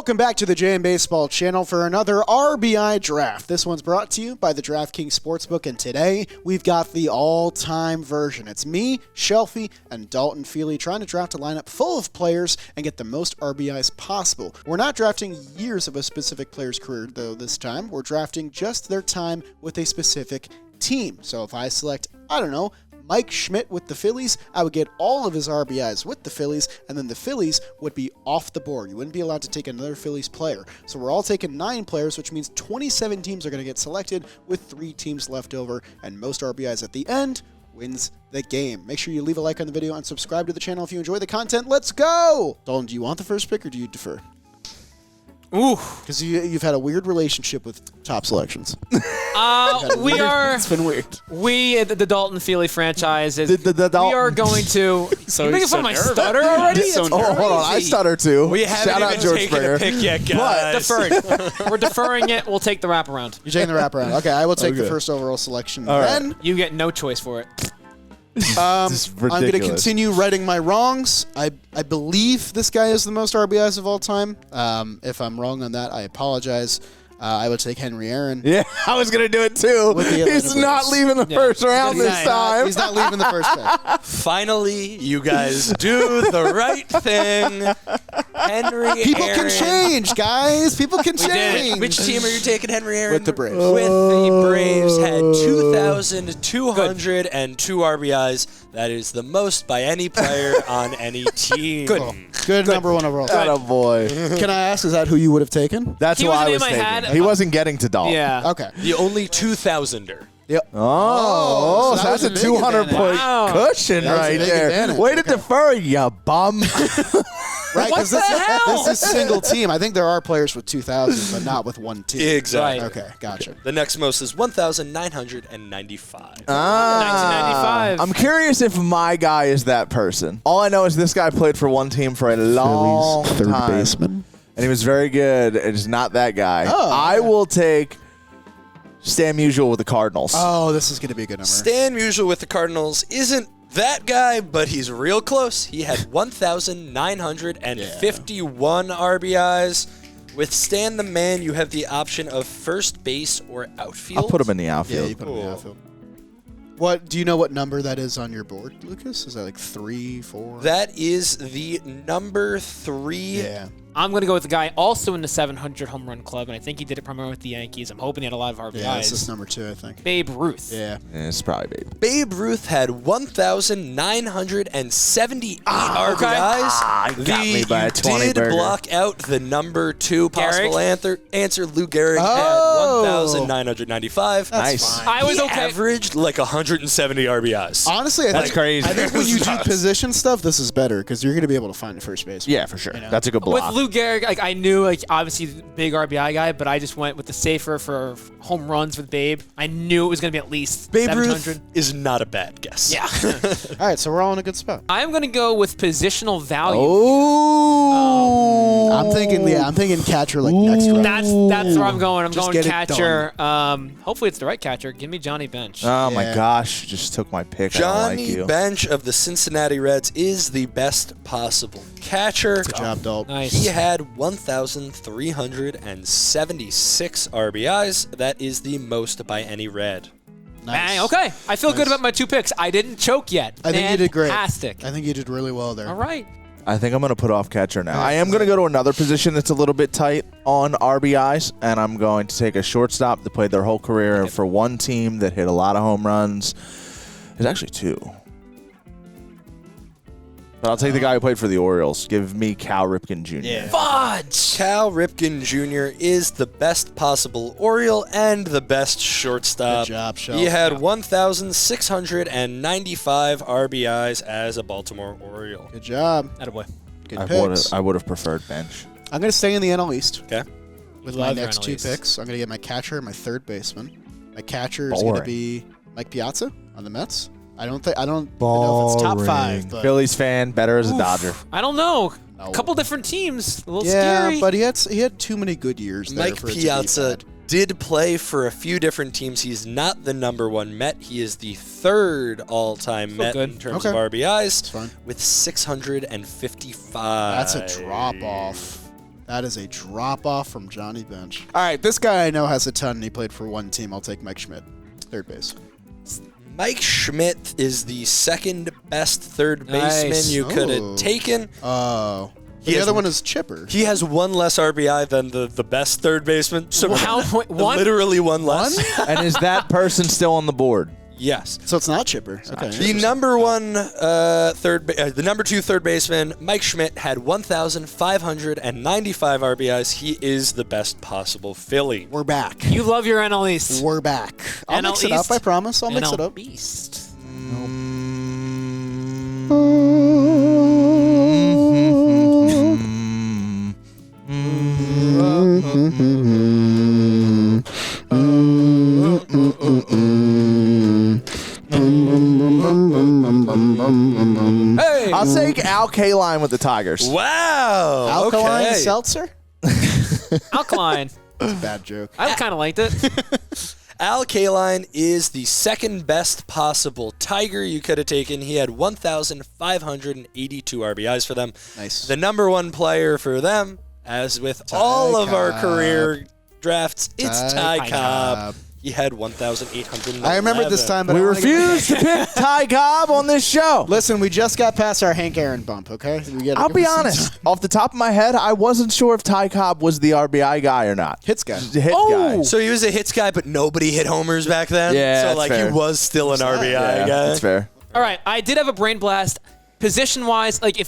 Welcome back to the JM Baseball channel for another RBI draft. This one's brought to you by the DraftKings Sportsbook, and today we've got the all-time version. It's me, Shelfy, and Dalton Feely trying to draft a lineup full of players and get the most RBIs possible. We're not drafting years of a specific player's career, though, this time. We're drafting just their time with a specific team. So if I select, I don't know, Mike Schmidt with the Phillies, I would get all of his RBIs with the Phillies, and then the Phillies would be off the board. You wouldn't be allowed to take another Phillies player. So we're all taking 9 players, which means 27 teams are going to get selected with 3 teams left over, and most RBIs at the end wins the game. Make sure you leave a like on the video and subscribe to the channel if you enjoy the content. Let's go! Dalton, do you want the first pick or do you defer? Ooh. Because you've had a weird relationship with top selections. It's been weird. The Dalton Feely franchise is. The we are going to. You making fun of my stutter already? Hold on, I stutter too. We haven't Shout out even George taken Springer. a pick yet, guys. Deferred. We're deferring it. We'll take the wraparound. You're taking the wraparound. Okay, I will take the Okay. first overall selection. All right. Then You get no choice for it. I'm going to continue righting my wrongs. I believe this guy is the most RBIs of all time. If I'm wrong on that, I apologize. I would take Henry Aaron. Yeah, I was going to do it too. With the Atlanta He's not Braves. leaving the first round this time. He's not leaving the first pick. Finally, you guys do the right thing. Henry People Aaron. can change, guys. People can did it. change. Which team are you taking, Henry Aaron? With the Braves. With the Braves, had 2,202 RBIs. That is the most by any player on any team. Good number 1 overall. Attaboy. Can I ask, is that who you would have taken? That's He who was I the was name I thinking. had. He wasn't getting to Dalton. Yeah. Okay. The only 2,000er. Yep. Oh, so so that that's a was a big 200-point Wow. cushion That was a right big there. advantage. Way to Okay. defer, you bum. Right, What because the hell? this is single team. I think there are players with 2,000, but not with one team. Exactly. Right. Okay, gotcha. The next most is 1,995. 1995. I'm curious if my guy is that person. All I know is this guy played for one team for a long Phillies time. third baseman. And he was very good. It's not that guy. Oh, I okay. will take Stan Musial with the Cardinals. Oh, this is going to be a good number. Stan Musial with the Cardinals isn't that guy, but he's real close. He had 1,951 RBIs. With Stan the Man, you have the option of first base or outfield. I'll put him in the Yeah, outfield. you put him in the outfield. What do you know? What number that is on your board, Lucas? Is that like 3, 4? That is the number 3. Yeah. I'm going to go with the guy also in the 700 home run club, and I think he did it primarily with the Yankees. I'm hoping he had a lot of RBIs. Yeah, this is number 2, I think. Babe Ruth. Yeah. Yeah, it's probably baby. Babe Ruth had 1,978 RBIs. got me by you a 20 did burger. block out the number 2 possible answer. Lou Gehrig Oh. had 1,995. Nice. fine. I was He okay. averaged like 170 RBIs. Honestly, That's crazy. I think when you do position stuff, this is better because you're going to be able to find the first base. Yeah, for sure. You know? That's a good With block. Lou Gehrig, like I knew, like obviously big RBI guy, but I just went with the safer for home runs with Babe. I knew it was going to be at least Babe 700. Ruth is not a bad guess. Yeah. All right, so we're all in a good spot. I'm going to go with positional value. Oh. I'm thinking catcher like next round. That's where I'm going. I'm Just going get it catcher. Hopefully it's the right catcher. Give me Johnny Bench. Oh, my Yeah. gosh. Just took my pick. I don't like Johnny you. Bench of the Cincinnati Reds is the best possible catcher. Good job, Dalton. Nice. He had 1,376 RBIs. That is the most by any Red. Nice. Bang, okay. I feel good Nice. about my 2 picks. I didn't choke yet. I think you did great. Fantastic. I think you did really well there. All right. I think I'm going to put off catcher now. I am going to go to another position that's a little bit tight on RBIs, and I'm going to take a shortstop that played their whole career for one team that hit a lot of home runs. There's actually 2. But I'll take the guy who played for the Orioles. Give me Cal Ripken Jr. Yeah. Fudge! Cal Ripken Jr. is the best possible Oriole and the best shortstop. Good job, Shelf. He had 1,695 RBIs as a Baltimore Oriole. Good job. Attaboy. Good picks. I would have preferred bench. I'm going to stay in the NL East Okay. with Love my your next NL 2 East. picks. I'm going to get my catcher and my third baseman. My catcher is going to be Mike Piazza on the Mets. I don't know if it's top 5, but Phillies fan, better as a Oof. Dodger. I don't know. No. A couple different teams. A little yeah, scary. but he had too many good years there Mike for it to be Piazza bad. did play for a few different teams. He's not the number 1 Met. He is the 3rd all-time Still Met good. in terms Okay. of RBIs That's fine. with 655. That's a drop off. That is a drop-off from Johnny Bench. All right, this guy I know has a ton, and he played for one team. I'll take Mike Schmidt, third base. Mike Schmidt is the second best third baseman Nice. you could have taken. Oh. The has other one is Chipper. He has one less RBI than the best third baseman. So One? literally one less. And is that person still on the board? Yes. So it's not Chipper. Okay. The number one the number two third baseman, Mike Schmidt, had 1,595 RBIs. He is the best possible Philly. We're back. You love your NL East. We're back. I'll NL mix it East. up, I promise. I'll mix NL it up. Beast. Hey! I'll take Al Kaline with the Tigers. Wow. Alkaline okay. seltzer? Alkaline. That's a bad joke. I kind of liked it. Al Kaline is the second best possible Tiger you could have taken. He had 1,582 RBIs for them. Nice. The number one player for them, as with all of our Cobb. career drafts, it's Ty Ty Cobb. Cobb. He had 1,811. I remember this time, but We I wanna get- refuse to pick Ty Cobb on this show. Listen, we just got past our Hank Aaron bump, okay? I'll be honest. Off the top of my head, I wasn't sure if Ty Cobb was the RBI guy or not. Hits guy. The hit Oh! guy. So he was a hits guy, but nobody hit homers back then. Yeah, so that's like fair. he was still an RBI Yeah, guy. that's fair. All right, I did have a brain blast. Position-wise, like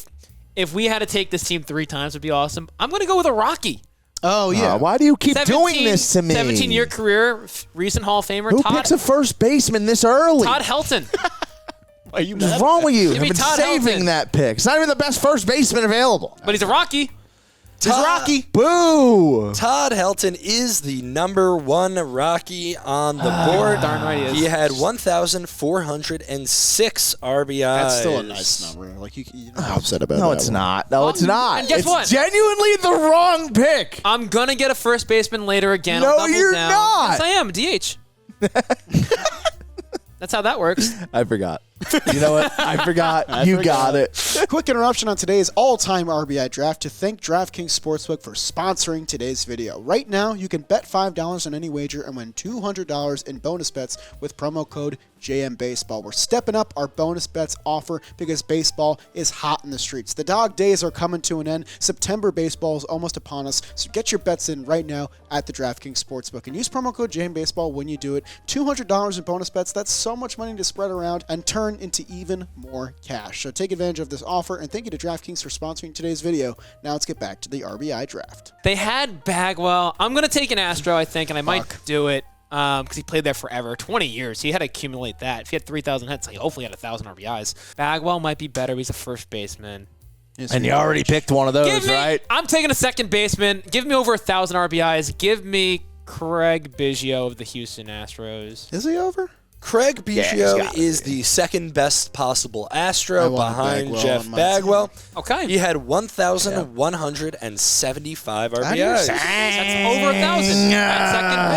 if we had to take this team 3 times, would be awesome. I'm going to go with a Rocky. Oh, yeah. Why do you keep doing this to me? 17-year career, recent Hall of Famer. Who Todd, picks a first baseman this early? Todd Helton. Are you What's wrong with you? Give me I've been Todd saving Helton. that pick. It's not even the best first baseman available. But he's a Rocky. He's Rocky. Boo! Todd Helton is the number one Rocky on the board. Darn right he is. He had 1,406 RBIs. That's still a nice number. Like, you're not upset about that. No, it's not. No, it's not. and guess it's what? genuinely the wrong pick. I'm going to get a first baseman later again. No, I'll double you're down. not. Yes, I am. DH. That's how that works. I forgot. You know what? I forgot. You got it. Quick interruption on today's all-time RBI draft to thank DraftKings Sportsbook for sponsoring today's video. Right now, you can bet $5 on any wager and win $200 in bonus bets with promo code JMBaseball. We're stepping up our bonus bets offer because baseball is hot in the streets. The dog days are coming to an end. September baseball is almost upon us, so get your bets in right now at the DraftKings Sportsbook and use promo code JMBaseball when you do it. $200 in bonus bets, that's so much money to spread around and turn into even more cash. So take advantage of this offer, and thank you to DraftKings for sponsoring today's video. Now let's get back to the RBI draft. They had Bagwell. I'm going to take an Astro, I think, and I might do it because he played there forever. 20 years. He had to accumulate that. If he had 3,000 hits, he hopefully had 1,000 RBIs. Bagwell might be better. He's a first baseman. And you already picked one of those, right? I'm taking a second baseman. Give me over 1,000 RBIs. Give me Craig Biggio of the Houston Astros. Is he over? Craig he's Biggio gotta is the second best possible Astro I want behind Bagwell Jeff on my Bagwell. Okay. He had 1,175 RBIs. That's over 1,000 at second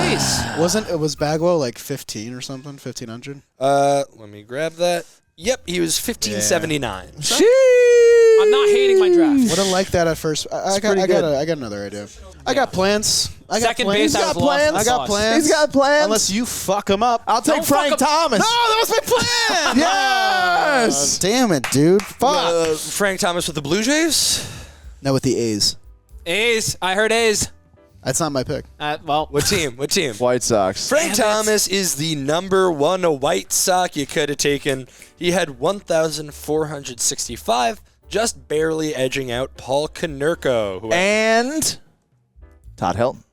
base. Was Bagwell like 15 or something? 1,500? Let me grab that. Yep, he was 1,579. I'm not hating my draft. Would have liked that at first. I got another idea. I got plans. I got Second plans. base, I was lost. I got plans. He's got plans. Unless you fuck him up. I'll take Don't Frank fuck up- Thomas. No, that was my plan. Yes. Damn it, dude. Fuck. Frank Thomas with the Blue Jays? No, with the A's. A's. I heard A's. That's not my pick. Well, What team? What team? White Sox. Frank Damn it. Thomas is the number one White Sox you could have taken. He had 1,465, just barely edging out Paul Konerko, who And Todd Helton.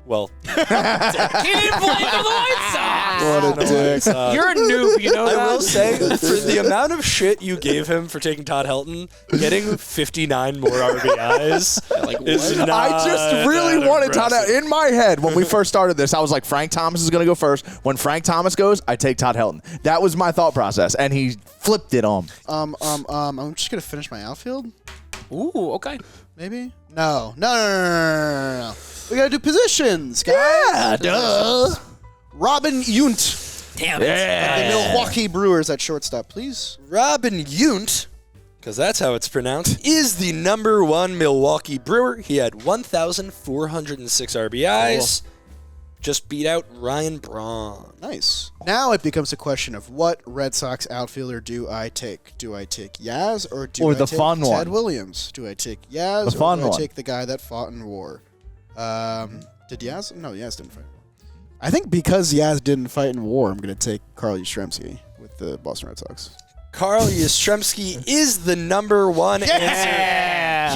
well, he didn't play for the White Sox. What a dick. You're a noob, you know that? I will say, for the amount of shit you gave him for taking Todd Helton, getting 59 more RBIs is not I just really that wanted Todd impressive. Helton. In my head, when we first started this, I was like, Frank Thomas is going to go first. When Frank Thomas goes, I take Todd Helton. That was my thought process, and he flipped it on me. I'm just gonna finish my outfield. Ooh, okay. Maybe. No. We gotta do positions, guys. Yeah, duh. Robin Yount. Damn it. The Milwaukee Brewers at shortstop, please. Robin Yount because that's how it's pronounced, is the number 1 Milwaukee Brewer. He had 1,406 RBIs. Just beat out Ryan Braun. Nice. Now it becomes a question of what Red Sox outfielder do I take? Do I take Yaz or do I the take fun Ted one? Williams? Do I take Yaz The fun or do I one. take the guy that fought in war? Did Yaz? No, Yaz didn't fight in war. I think because Yaz didn't fight in war, I'm going to take Carl Yastrzemski with the Boston Red Sox. Carl Yastrzemski is the number 1 answer.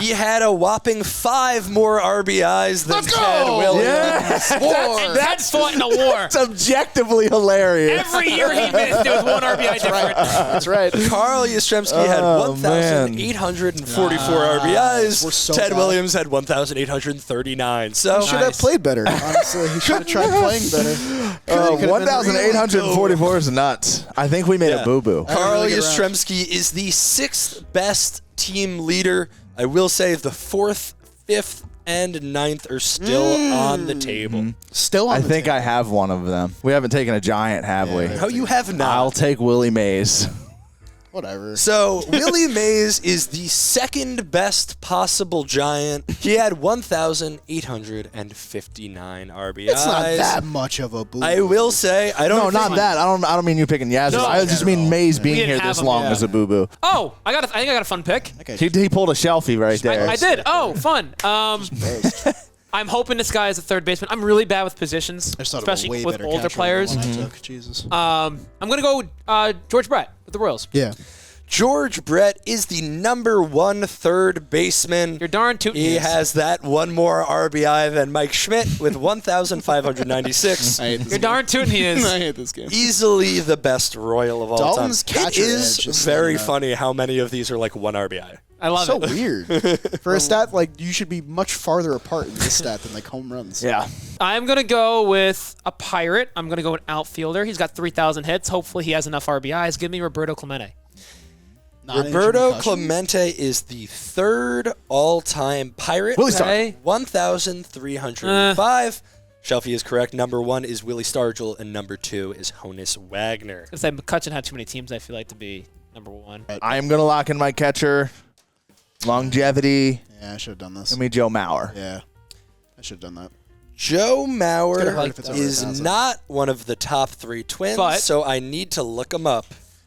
He had a whopping 5 more RBIs than Ted Williams. Yeah. That's fought in a war. It's objectively hilarious. Every year he missed, there was 1 RBI different. That's right. Carl Yastrzemski had Oh, 1,844 RBIs. we're so Ted bad. Williams had 1,839. So He should have played better, honestly. He should have tried playing better. Could've been 1,844 is nuts. I think we made a boo-boo. Carl really good Yastrzemski is the 6th best team leader. I will say the 4th, 5th, and 9th are still on the table. Still on I the think table. I have one of them. We haven't taken a giant, have we? No, you have not. I'll take Willie Mays. Whatever. So Willie Mays is the 2nd best possible Giant. He had 1,859 RBIs. It's not that much of a boo. I will say I don't. No, think- not that. I don't mean you picking Yazoo. No, I just mean Mays being didn't here have this him, long yeah. as a boo-boo. Oh, I think I got a fun pick. He pulled a Shelfy right there. I did. Oh, fun. I'm hoping this guy is a third baseman. I'm really bad with positions, I just thought of a especially way with better older catcher players. than the one I took. Jesus. I'm going to go George Brett with the Royals. Yeah. George Brett is the number 1 third baseman. You're darn tootin'. He has that 1 more RBI than Mike Schmidt with 1,596. I hate this You're game. darn tootin' he is. I hate this game. Easily the best Royal of all Dalton's time. It catcher is edge is very so funny how many of these are like 1 RBI. I love So it. weird. For a stat, like, you should be much farther apart in this stat than, like, home runs. Yeah. I'm going to go with a Pirate. I'm going to go an outfielder. He's got 3,000 hits. Hopefully he has enough RBIs. Give me Roberto Clemente. Roberto Clemente is the 3rd all-time Pirate. Willie Stargell. Okay. 1,305. Shelfy is correct. Number 1 is Willie Stargell, and number 2 is Honus Wagner. I say McCutcheon had too many teams, I feel like, to be number 1. I am going to lock in my catcher. Longevity. Yeah, I should have done this. Give me Joe Mauer. Yeah. I should have done that. Joe It's Mauer gonna hurt if it's over is 1,000. not one of the top 3 twins, But- so I need to look him up.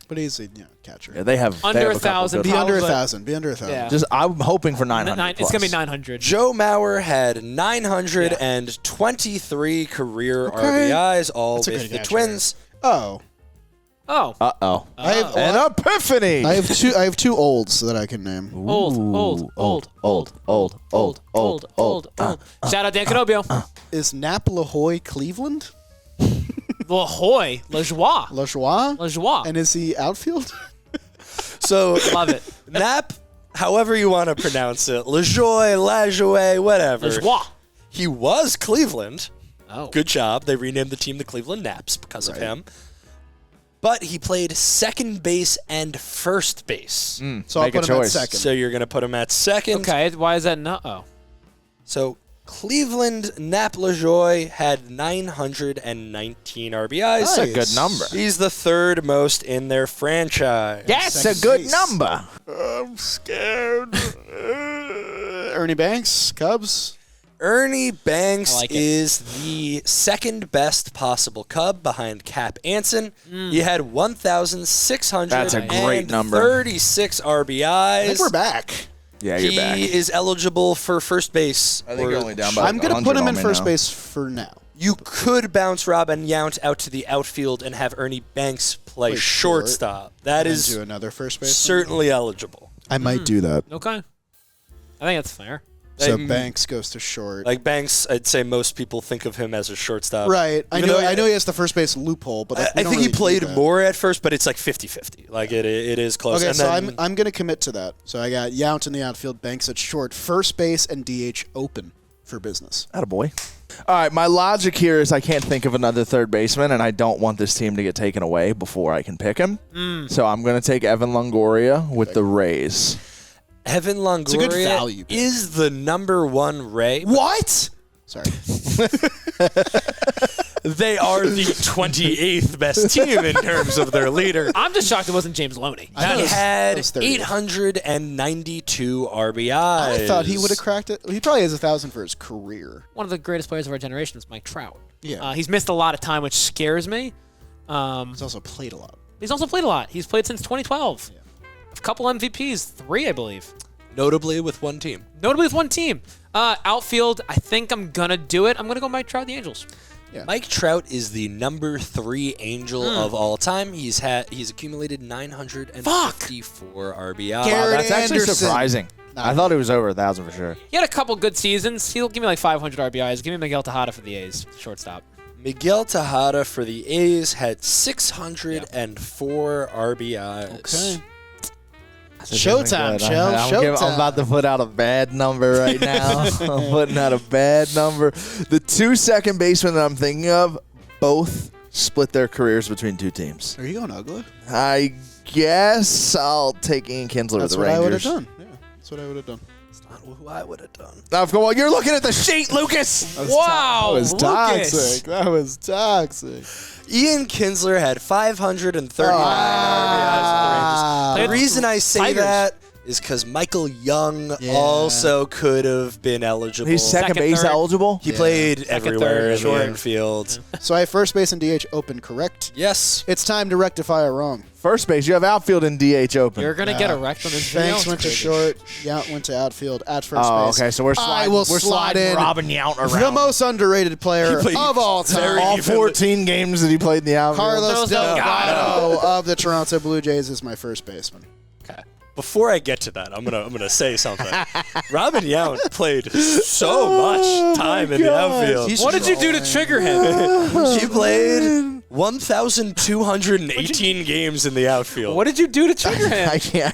But he's a catcher. Yeah, they have Under they have a 1,000. couple Be good- under Probably. 1,000. Be under 1,000. Yeah. Just I'm hoping for 900. It's going to be 900. Joe Mauer had 923 career Okay. RBIs, all That's a with good the catcher. Twins. Oh. Oh. Uh-oh. I have An epiphany. I have two olds that I can name. Old. Shout out Dan Canobio. Is Nap LaHoy Cleveland? La Joie. LaJoie? LaJoie. And is he outfield? So Love it. Nap, however you want to pronounce it, LaJoie, whatever. LaJoie. He was Cleveland. Oh. Good job. They renamed the team the Cleveland Naps because of him. But he played second base and first base. So I'll Make a put him at choice. second. So you're going to put him at second. Okay. Why is that not? Oh. So Cleveland Nap LaJoie had 919 RBIs. That's a good number. He's the 3rd most in their franchise. Yes. That's a good number. I'm scared. Ernie Banks, Cubs. Ernie Banks I like it. is the 2nd best possible Cub behind Cap Anson. He had 1,636 That's a great number. RBIs. I think we're back. Yeah, you're He back. is eligible for first base. I think or- you're only down by I'm going to 100 put him on in me first now. base for now. You could bounce Robin Yount out to the outfield and have Ernie Banks play Play short. shortstop. That And is do another first base. certainly eligible. I might do that. Okay. I think that's fair. So Like, Banks goes to short. Like Banks, I'd say most people think of him as a shortstop. Right. I Even know. though- I know he has the first base loophole, but like, we I don't think he really played do that. more at first, but it's like 50-50. Like it is close. Okay, And so then, I'm going to commit to that. So I got Yount in the outfield, Banks at short, first base, and DH open for business. Attaboy. All right, my logic here is I can't think of another third baseman, and I don't want this team to get taken away before I can pick him. So I'm going to take Evan Longoria with the Rays. Evan a good Longoria value pick. is the number 1 Ray. What? Sorry. They are the 28th best team in terms of their leader. I'm just shocked it wasn't James Loney. He had was 30th. 892 RBIs. I thought he would have cracked it. He probably has 1,000 for his career. One of the greatest players of our generation is Mike Trout. Yeah. He's missed a lot of time, which scares me. He's also played a lot. He's also played a lot. He's played since 2012. Yeah. A couple MVPs, 3, I believe. Notably with one team. Notably with one team. Outfield, I think I'm going to do it. I'm going to go Mike Trout, the Angels. Yeah. Mike Trout is the number 3 Angel of all time. He's accumulated 954 RBIs. Garrett That's actually Anderson. surprising. I thought he was over 1,000 for sure. He had a couple good seasons. He'll give me like 500 RBIs. Give me Miguel Tejada for the A's, shortstop. Miguel Tejada for the A's had 604 RBIs. Okay. Showtime, Shell. I'm Showtime. about to put out a bad number right now. I'm putting out a bad number. The 2 second basemen that I'm thinking of both split their careers between 2 teams. Are you going ugly? I guess I'll take Ian Kinsler That's with the what I would have Rangers. done. Yeah, that's what I would have done. That's not who I would have done. Well, you're looking at the sheet, Lucas. Wow, That was Lucas. toxic. That was toxic. Ian Kinsler had 539 RBIs for the Rangers. The reason I say Tigers. that is because Michael Young Yeah. also could have been eligible. He's second Second, base third. eligible. He played everywhere third, in short. the infield. So I have first base and DH open, correct? Yes. It's time to rectify a wrong. First base, you have outfield and DH open. You're going to get a wreck on this video. Banks went to It's short. Yount went to outfield at first Oh, base. okay. So we're sliding. will we're slide sliding in Robin Yount around. The most underrated player He played of all time. very all evenly. 14 games that he played in the outfield. Carlos Delgado. Delgado of the Toronto Blue Jays is my first baseman. Okay. Before I get to that, I'm gonna say something. Robin Yount played so much time in the outfield. He's What did you do to trigger him? He played 1,218 games in the outfield. What did you do to trigger him? I can't.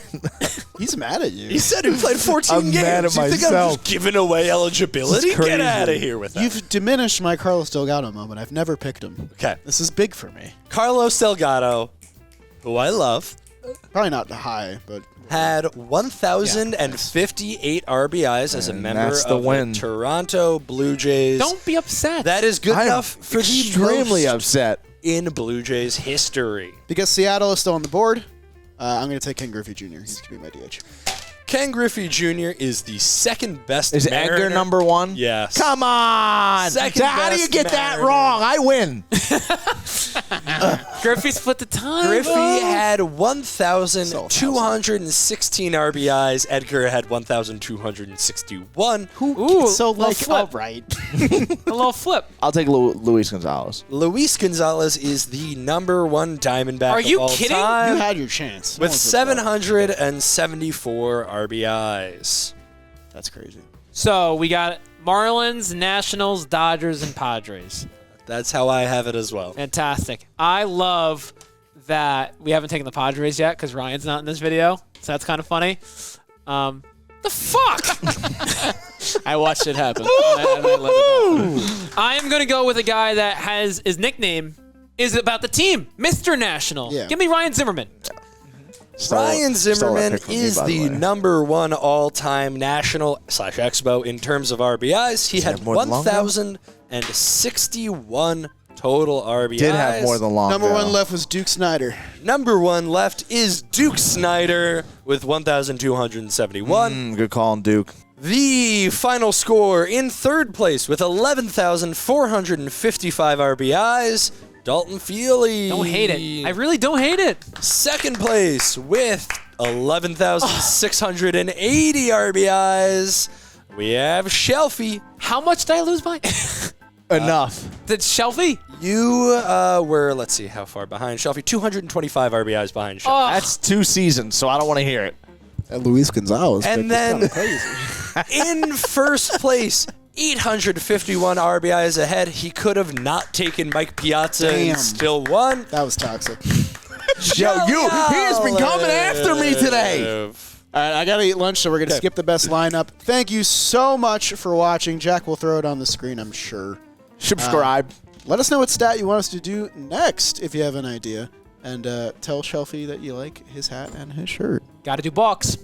He's mad at you. He said he played 14 I'm games. mad at You think I'm myself. just giving away eligibility? This is Get crazy. out of here with that. You've diminished my Carlos Delgado moment. I've never picked him. Okay. This is big for me. Carlos Delgado, who I love, Probably not high, but had 1,058 RBIs as a And member that's the of win. the Toronto Blue Jays. Don't be upset. That is good I'm enough for the extremely most upset. in Blue Jays history. because Seattle is still on the board, I'm going to take Ken Griffey Jr. He's going to be my DH. Ken Griffey Jr. is the second best Is Mariner. Edgar number 1? Yes. Come on. Second How do you best get that Mariner. wrong? I win. Griffey split the time. Griffey had So 1,216 RBIs. Edgar had 1,261. Ooh, So, little like, flip. outright. A little flip. I'll take Luis Gonzalez. Luis Gonzalez is the number 1 Diamondback Are you of all kidding? time. You had your chance. No with one's upset. 774 RBIs. That's crazy. So we got Marlins, Nationals, Dodgers, and Padres. That's how I have it as well. Fantastic. I love that we haven't taken the Padres yet because Ryan's not in this video. So that's kind of funny. The fuck? I watched it happen. I let it happen. I am going to go with a guy that has his nickname is about the team, Mr. National. Yeah. Give me Ryan Zimmerman. Ryan Stole that Zimmerman pick from me, is by the way. number 1 all-time National/Expo in terms of RBIs. He had have more than Longo? 1,061 total RBIs. Did have more than Longo. Number 1 left was Duke Snyder. Number 1 left is Duke Snyder with 1,271. Good call on Duke. The final score in third place with 11,455 RBIs, Dalton Feely. Don't hate it. I really don't hate it. Second place with 11,680 RBIs, we have Shelfy. How much did I lose by? Enough. Did Shelfy? You were, let's see how far behind Shelfy, 225 RBIs behind Shelfy. Oh, That's 2 seasons, so I don't want to hear it. Luis Gonzalez. And then in first place, 851 RBIs ahead. He could have not taken Mike Piazza Damn. and still won. That was toxic. Yo, he has been coming after me today. All right, I got to eat lunch, so we're going to skip the best lineup. Thank you so much for watching. Jack will throw it on the screen, I'm sure. Subscribe. Let us know what stat you want us to do next if you have an idea. And tell Shelfy that you like his hat and his shirt. got to do box.